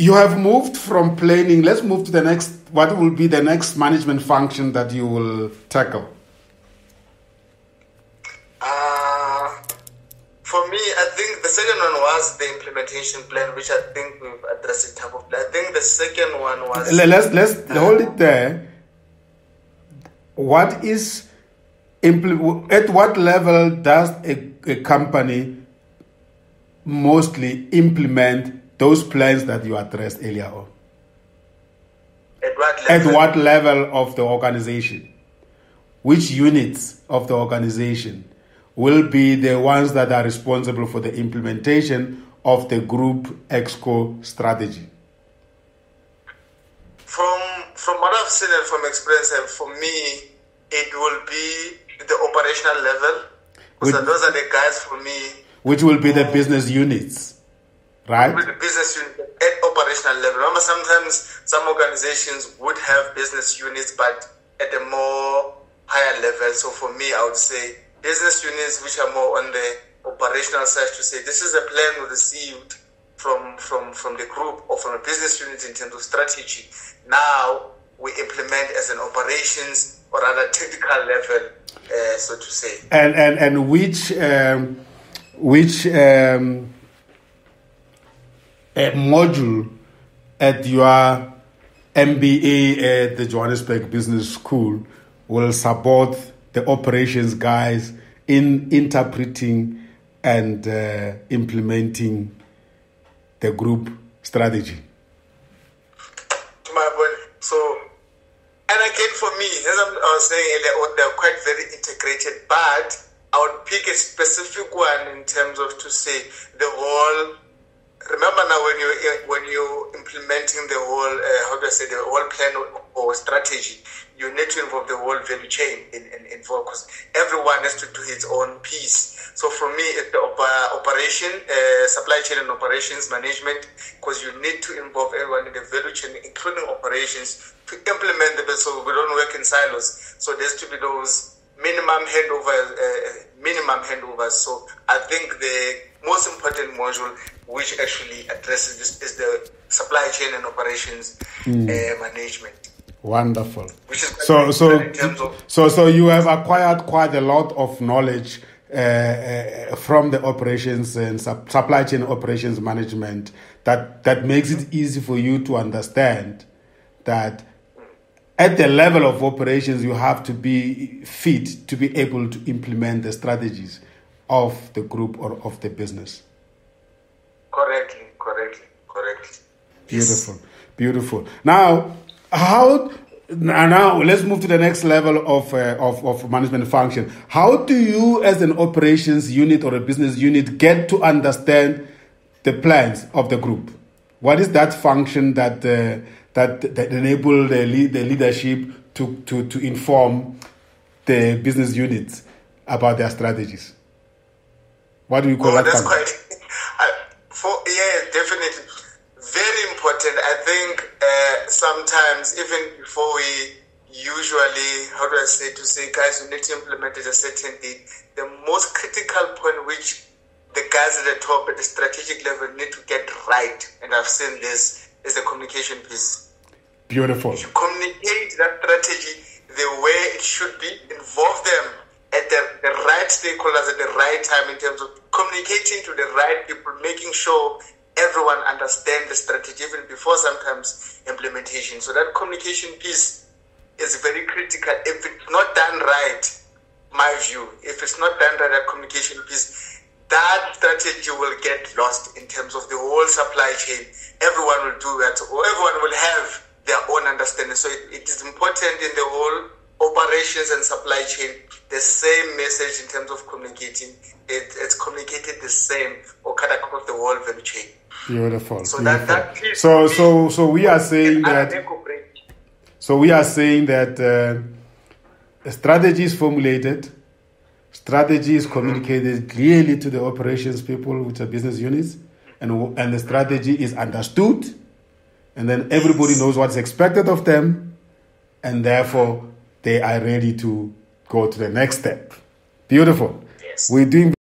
You have moved from planning. Let's move to the next. What will be the next management function that you will tackle? For me, I think the second one was the implementation plan, which I think we've addressed the type of plan. I think the second one was... Let's hold it there. What is... At what level does a company mostly implement those plans that you addressed earlier on? At what level? At what level of the organization? Which units of the organization will be the ones that are responsible for the implementation of the group EXCO strategy? From what I've seen and from experience, and for me, it will be the operational level. So those are the guys for me. Which will be the business units, right? With the business unit at operational level. Remember, sometimes some organizations would have business units, but at a more higher level. So for me, I would say business units which are more on the operational side, to say this is a plan we received from the group or from a business unit in terms of strategy. Now we implement as an operations or rather technical level, so to say. And which module at your MBA at the Johannesburg Business School will support the operations guys in interpreting and implementing the group strategy? To my point. So, and again, for me, as I was saying earlier, they're quite very integrated, but I would pick a specific one in terms of, to say, the whole. Remember now, when you're implementing the whole, the whole plan or strategy, you need to involve the whole value chain in focus. Everyone has to do his own piece. So for me, it's the operation, supply chain and operations management, because you need to involve everyone in the value chain, including operations, to implement the best. So we don't work in silos. So there's to be those minimum handovers. So I think the most important module which actually addresses this is the supply chain and operations management. Wonderful. Which is so you have acquired quite a lot of knowledge from the operations and supply chain operations management that makes it easy for you to understand that at the level of operations you have to be fit to be able to implement the strategies of the group or of the business. Correctly. Beautiful. Now let's move to the next level of management function. How do you, as an operations unit or a business unit, get to understand the plans of the group? What is that function that enable the leadership to inform the business units about their strategies? What do you call that function? Definitely. Very important. I think sometimes, even before we usually, guys, you need to implement at a certain date, the most critical point which the guys at the top at the strategic level need to get right, and I've seen this, is the communication piece. Beautiful. You communicate that strategy the way it should be, involve them at the right stakeholders at the right time in terms of communicating to the right people, making sure everyone understands the strategy even before sometimes implementation. So that communication piece is very critical. If it's not done right, my view, if it's not done right, that communication piece, that strategy will get lost in terms of the whole supply chain. Everyone will do that, or everyone will have their own understanding. So it is important in the whole operations and supply chain, the same message in terms of communicating. It's communicated the same or cut across the whole value chain. Beautiful. So that piece. So we are saying that. So we are saying that a strategy is formulated, strategy is communicated clearly to the operations people, which are business units, and the strategy is understood, and then everybody knows what's expected of them, and therefore they are ready to go to the next step. Beautiful. Yes. We're doing